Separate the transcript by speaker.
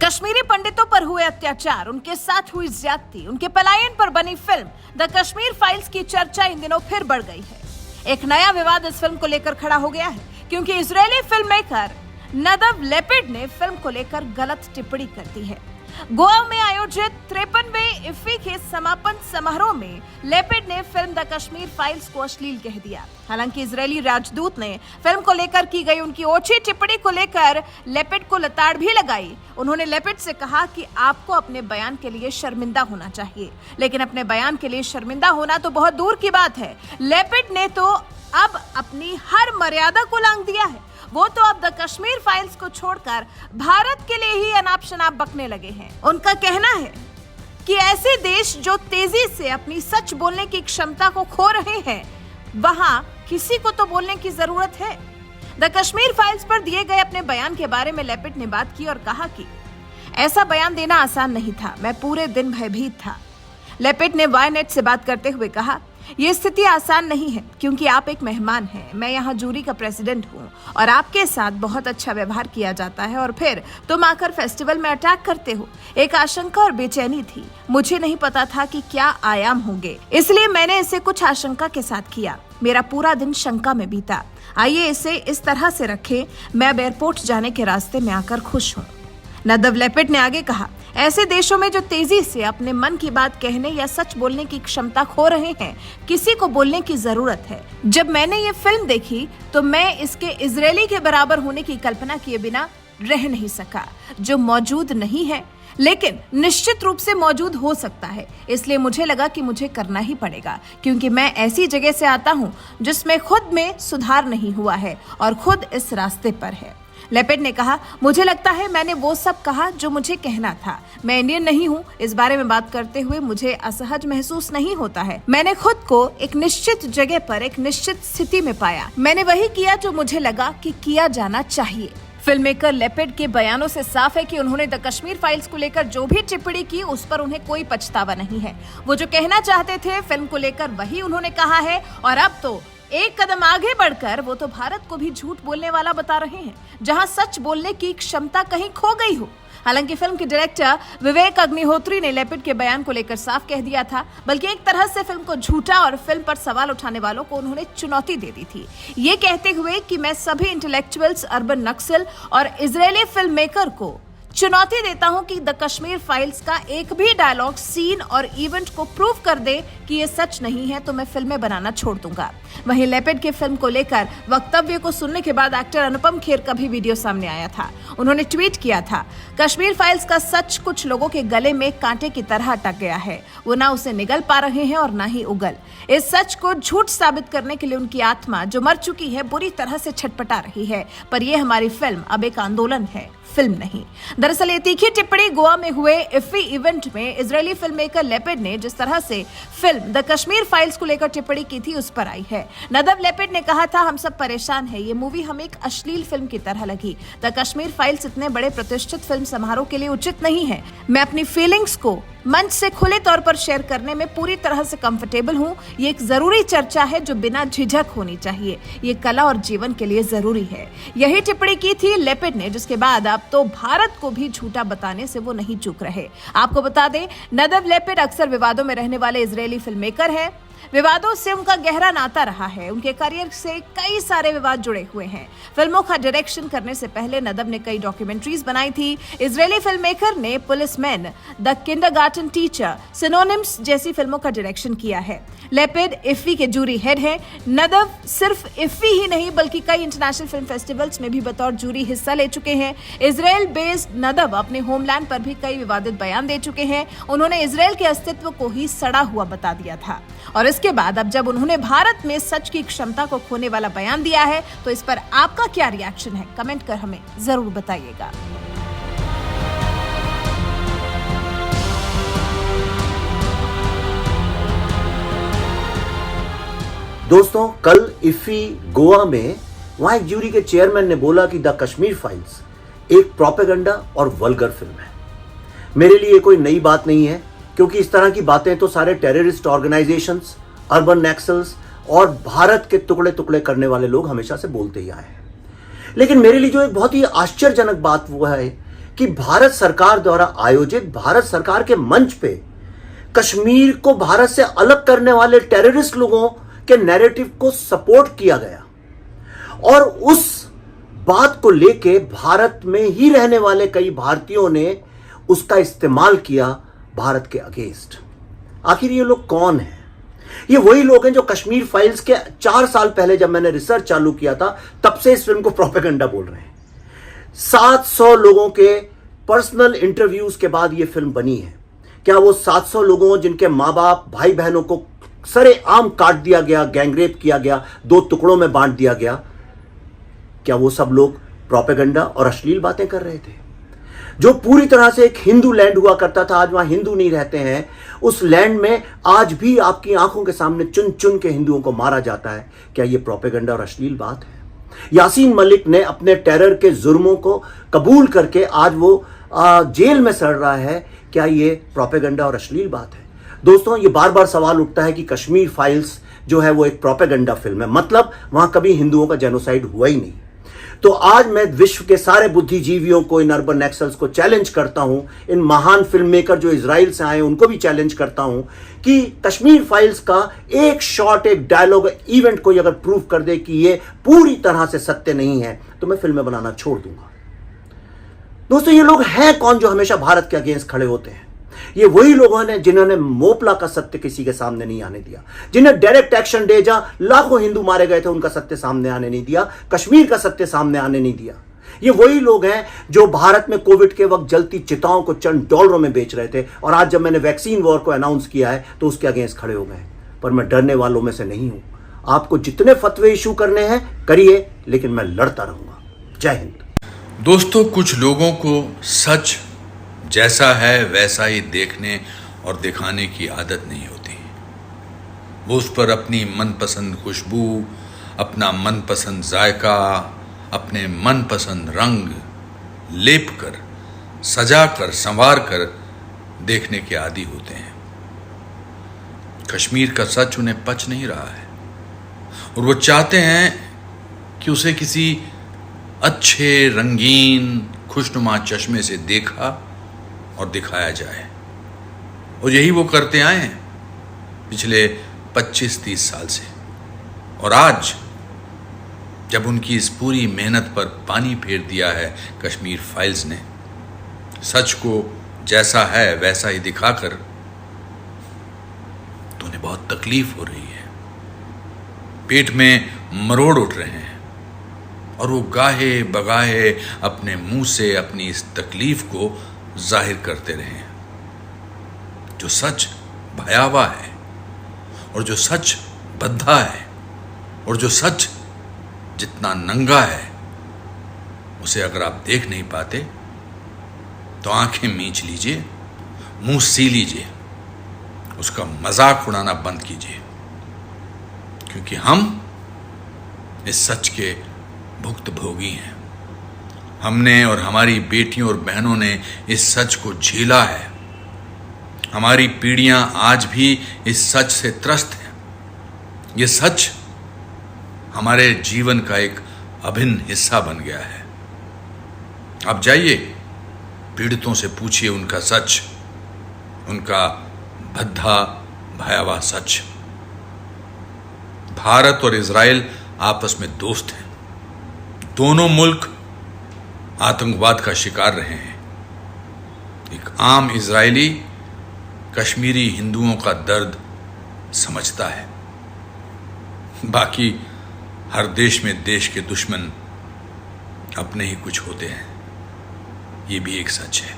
Speaker 1: कश्मीरी पंडितों पर हुए अत्याचार, उनके साथ हुई ज्यादती, उनके पलायन पर बनी फिल्म द कश्मीर फाइल्स की चर्चा इन दिनों फिर बढ़ गई है। एक नया विवाद इस फिल्म को लेकर खड़ा हो गया है, क्योंकि Israeli film maker Nadav Lapid ने फिल्म को लेकर गलत टिप्पणी कर दी है। गोवा में आयोजित 53वें इफ्फी के समापन समारोह में लेपिड ने फिल्म द कश्मीर फाइल्स को अश्लील कह दिया। हालांकि इजरायली राजदूत ने फिल्म को लेकर की गई उनकी ओछी टिप्पणी को लेकर लेपिड को लताड़ भी लगाई। उन्होंने लेपिड से कहा कि आपको अपने बयान के लिए शर्मिंदा होना चाहिए, लेकिन अपने बयान के लिए शर्मिंदा होना तो बहुत दूर की बात है। लेपिड ने तो अब अपनी हर मर्यादा को लांघ दिया है। वो तो अब द कश्मीर फाइल्स को छोड़कर भारत के लिए ही अनाप शनाप बकने लगे हैं। उनका कहना है कि ऐसे देश जो तेजी से अपनी सच बोलने की क्षमता को खो रहे हैं, वहां किसी को तो बोलने की जरूरत है। द कश्मीर फाइल्स पर दिए गए अपने बयान के बारे में लेपिड ने बात की और कहा कि ऐसा बयान देना आसान नहीं था, मैं पूरे दिन भयभीत था। लेपिड ने वायनेट से बात करते हुए कहा, ये स्थिति आसान नहीं है क्योंकि आप एक मेहमान हैं, मैं यहाँ जूरी का प्रेसिडेंट हूँ और आपके साथ बहुत अच्छा व्यवहार किया जाता है और फिर तुम आकर फेस्टिवल में अटैक करते हो। एक आशंका और बेचैनी थी, मुझे नहीं पता था कि क्या आयाम होंगे, इसलिए मैंने इसे कुछ आशंका के साथ किया। मेरा पूरा दिन शंका में बीता। आइए इसे इस तरह से रखें, मैं अब एयरपोर्ट जाने के रास्ते में आकर खुश हूँ। नदव लेपिड ने आगे कहा, ऐसे देशों में जो तेजी से अपने मन की बात कहने या सच बोलने की क्षमता खो रहे हैं, किसी को बोलने की जरूरत है। जब मैंने ये फिल्म देखी तो मैं इसके इजरायली के बराबर होने की कल्पना किए बिना रह नहीं सका, जो मौजूद नहीं है लेकिन निश्चित रूप से मौजूद हो सकता है। इसलिए मुझे लगा कि मुझे करना ही पड़ेगा, क्योंकि मैं ऐसी जगह से आता हूँ जिसमें खुद में सुधार नहीं हुआ है और खुद इस रास्ते पर है। लेपिड ने कहा, मुझे लगता है मैंने वो सब कहा जो मुझे कहना था। मैं इंडियन नहीं हूँ, इस बारे में बात करते हुए मुझे असहज महसूस नहीं होता है। मैंने खुद को एक निश्चित जगह पर एक निश्चित स्थिति में पाया। मैंने वही किया जो मुझे लगा कि किया जाना चाहिए। फिल्म मेकर लेपिड के बयानों से साफ है कि उन्होंने द कश्मीर फाइल्स को लेकर जो भी टिप्पणी की उस पर उन्हें कोई पछतावा नहीं है। वो जो कहना चाहते थे फिल्म को लेकर वही उन्होंने कहा है और अब तो एक कदम आगे बढ़कर वो तो भारत को भी झूठ बोलने वाला बता रहे हैं, जहां सच बोलने की क्षमता कहीं खो गई हो। हालांकि फिल्म के डायरेक्टर विवेक अग्निहोत्री ने लेपिड के बयान को लेकर साफ कह दिया था, बल्कि एक तरह से फिल्म को झूठा और फिल्म पर सवाल उठाने वालों को उन्होंने चुनौती दे दी थी, ये कहते हुए कि मैं सभी इंटेलेक्चुअल्स, अर्बन नक्सल और इजरायली फिल्म मेकर को चुनौती देता हूं कि द कश्मीर फाइल्स का एक भी डायलॉग, सीन और इवेंट को प्रूव कर दे कि ये सच नहीं है तो मैं फिल्में बनाना छोड़ दूंगा। वहीं लेपिड के फिल्म को लेकर वक्तव्य को सुनने के बाद एक्टर अनुपम खेर का भी वीडियो सामने आया था। उन्होंने ट्वीट किया था, कश्मीर फाइल्स का सच कुछ लोगों के गले में कांटे की तरह अटक गया है, वो ना उसे निगल पा रहे हैं और ना ही उगल। इस सच को झूठ साबित करने के लिए उनकी आत्मा जो मर चुकी है बुरी तरह से छटपटा रही है, पर यह हमारी फिल्म अब एक आंदोलन है, फिल्म नहीं। दरअसल ये तीखी टिप्पणी गोवा में हुए इफ्फी इवेंट में इजरायली फिल्म मेकर लेपिड ने जिस तरह से फिल्म द कश्मीर फाइल्स को लेकर टिप्पणी की थी उस पर आई है। नदव लेपिड ने कहा था, हम सब परेशान हैं, ये मूवी हमें एक अश्लील फिल्म की तरह लगी। द कश्मीर फाइल्स इतने बड़े प्रतिष्ठित फिल्म समारोह के लिए उचित नहीं है। मैं अपनी फीलिंग्स को मंच से खुले तौर पर शेयर करने में पूरी तरह से कंफर्टेबल हूँ। ये एक जरूरी चर्चा है जो बिना झिझक होनी चाहिए, ये कला और जीवन के लिए जरूरी है। यही टिप्पणी की थी लेपिड ने, जिसके बाद अब तो भारत को भी झूठा बताने से वो नहीं चूक रहे। आपको बता दें, नदव लेपिड अक्सर विवादों में रहने वाले इजरायली फिल्म मेकर है। विवादों से उनका गहरा नाता रहा है, उनके करियर से कई सारे विवाद जुड़े हुए हैं। फिल्मों का डायरेक्शन करने से पहले नदव ने कई डॉक्यूमेंट्रीज बनाई थी। इजरायली फिल्म मेकर ने policeman, the kindergarten teacher, synonyms जैसी फिल्मों का डायरेक्शन किया है। लेपिड इफ्फी के जूरी हेड हैं। नदव सिर्फ इफ्फी ही नहीं बल्कि कई इंटरनेशनल फिल्म फेस्टिवल्स में भी बतौर जूरी हिस्सा ले चुके हैं। इजराइल बेस्ड नदव अपने होमलैंड पर भी कई विवादित बयान दे चुके हैं। उन्होंने इजराइल के अस्तित्व को ही सड़ा हुआ बता दिया था और इसके बाद अब जब उन्होंने भारत में सच की क्षमता को खोने वाला बयान दिया है तो इस पर आपका क्या रिएक्शन है, कमेंट कर हमें जरूर बताइएगा।
Speaker 2: दोस्तों, कल इफ्फी गोवा में वहां एक जूरी के चेयरमैन ने बोला कि द कश्मीर फाइल्स एक प्रोपेगेंडा और वल्गर फिल्म है। मेरे लिए कोई नई बात नहीं है, क्योंकि इस तरह की बातें तो सारे टेररिस्ट ऑर्गेनाइजेशंस, अर्बन नक्सल्स और भारत के टुकड़े टुकड़े करने वाले लोग हमेशा से बोलते ही आए हैं। लेकिन मेरे लिए जो एक बहुत ही आश्चर्यजनक बात वो है कि भारत सरकार द्वारा आयोजित भारत सरकार के मंच पे कश्मीर को भारत से अलग करने वाले टेररिस्ट लोगों के नैरेटिव को सपोर्ट किया गया और उस बात को लेके भारत में ही रहने वाले कई भारतीयों ने उसका इस्तेमाल किया भारत के अगेंस्ट। आखिर ये लोग कौन हैं? ये वही लोग हैं जो कश्मीर फाइल्स के 4 साल पहले जब मैंने रिसर्च चालू किया था तब से इस फिल्म को प्रोपेगेंडा बोल रहे हैं। 700 लोगों के पर्सनल इंटरव्यूज के बाद ये फिल्म बनी है। क्या वो 700 लोगों जिनके माँ बाप भाई बहनों को सरेआम काट दिया गया, गैंगरेप किया गया, 2 टुकड़ों में बांट दिया गया, क्या वो सब लोग प्रोपेगेंडा और अश्लील बातें कर रहे थे? जो पूरी तरह से एक हिंदू लैंड हुआ करता था, आज वहां हिंदू नहीं रहते हैं। उस लैंड में आज भी आपकी आंखों के सामने चुन चुन के हिंदुओं को मारा जाता है। क्या ये प्रोपेगेंडा और अश्लील बात है? यासीन मलिक ने अपने टेरर के जुर्मों को कबूल करके आज वो जेल में सड़ रहा है। क्या ये प्रोपेगेंडा और अश्लील बात है? दोस्तों, ये बार बार सवाल उठता है कि कश्मीर फाइल्स जो है वो एक प्रोपेगेंडा फिल्म है, मतलब वहां कभी हिंदुओं का जेनोसाइड हुआ ही नहीं। तो आज मैं विश्व के सारे बुद्धिजीवियों को, इन अर्बन नक्सल्स को चैलेंज करता हूं, इन महान फिल्म मेकर जो इजराइल से आए उनको भी चैलेंज करता हूं कि कश्मीर फाइल्स का एक शॉट, एक डायलॉग, इवेंट कोई अगर प्रूव कर दे कि ये पूरी तरह से सत्य नहीं है तो मैं फिल्में बनाना छोड़ दूंगा। दोस्तों, ये लोग हैं कौन जो हमेशा भारत के अगेंस्ट खड़े होते हैं? ये वही लोगों ने जिन्होंने मोपला का सत्य किसी के सामने नहीं आने दिया, जिन्हें डायरेक्ट एक्शन डे जहां लाखों हिंदू मारे गए थे उनका सत्य सामने आने नहीं दिया, कश्मीर का सत्य सामने आने नहीं दिया। ये वही लोग हैं जो भारत में कोविड के वक्त जलती चिताओं को चंद डॉलरों में बेच रहे थे और आज जब मैंने वैक्सीन वॉर को अनाउंस किया है तो उसके अगेंस्ट खड़े हो गए। पर मैं डरने वालों में से नहीं हूं। आपको जितने फतवे इशू करने हैं करिए, लेकिन मैं लड़ता रहूंगा। जय हिंद।
Speaker 3: दोस्तों, कुछ लोगों को सच जैसा है वैसा ही देखने और दिखाने की आदत नहीं होती। वो उस पर अपनी मनपसंद खुशबू, अपना मनपसंद जायका, अपने मनपसंद रंग लेप कर, सजा कर, संवार कर देखने के आदी होते हैं। कश्मीर का सच उन्हें पच नहीं रहा है और वो चाहते हैं कि उसे किसी अच्छे, रंगीन, खुशनुमा चश्मे से देखा और दिखाया जाए। और यही वो करते आए हैं पिछले 25-30 साल से। और आज जब उनकी इस पूरी मेहनत पर पानी फेर दिया है कश्मीर फाइल्स ने, सच को जैसा है वैसा ही दिखाकर, तो उन्हें बहुत तकलीफ हो रही है, पेट में मरोड़ उठ रहे हैं और वो गाहे बगाहे अपने मुंह से अपनी इस तकलीफ को जाहिर करते रहे। जो सच भयावह है और जो सच बद्धा है और जो सच जितना नंगा है, उसे अगर आप देख नहीं पाते तो आंखें मींच लीजिए, मुंह सी लीजिए, उसका मजाक उड़ाना बंद कीजिए, क्योंकि हम इस सच के भुक्तभोगी हैं। हमने और हमारी बेटियों और बहनों ने इस सच को झेला है। हमारी पीढ़ियां आज भी इस सच से त्रस्त हैं। ये सच हमारे जीवन का एक अभिन्न हिस्सा बन गया है। आप जाइए, पीड़ितों से पूछिए उनका सच, उनका भद्दा भयावह सच। भारत और इजराइल आपस में दोस्त हैं। दोनों मुल्क आतंकवाद का शिकार रहे हैं। एक आम इजरायली कश्मीरी हिंदुओं का दर्द समझता है। बाकी हर देश में देश के दुश्मन अपने ही कुछ होते हैं, ये भी एक सच है।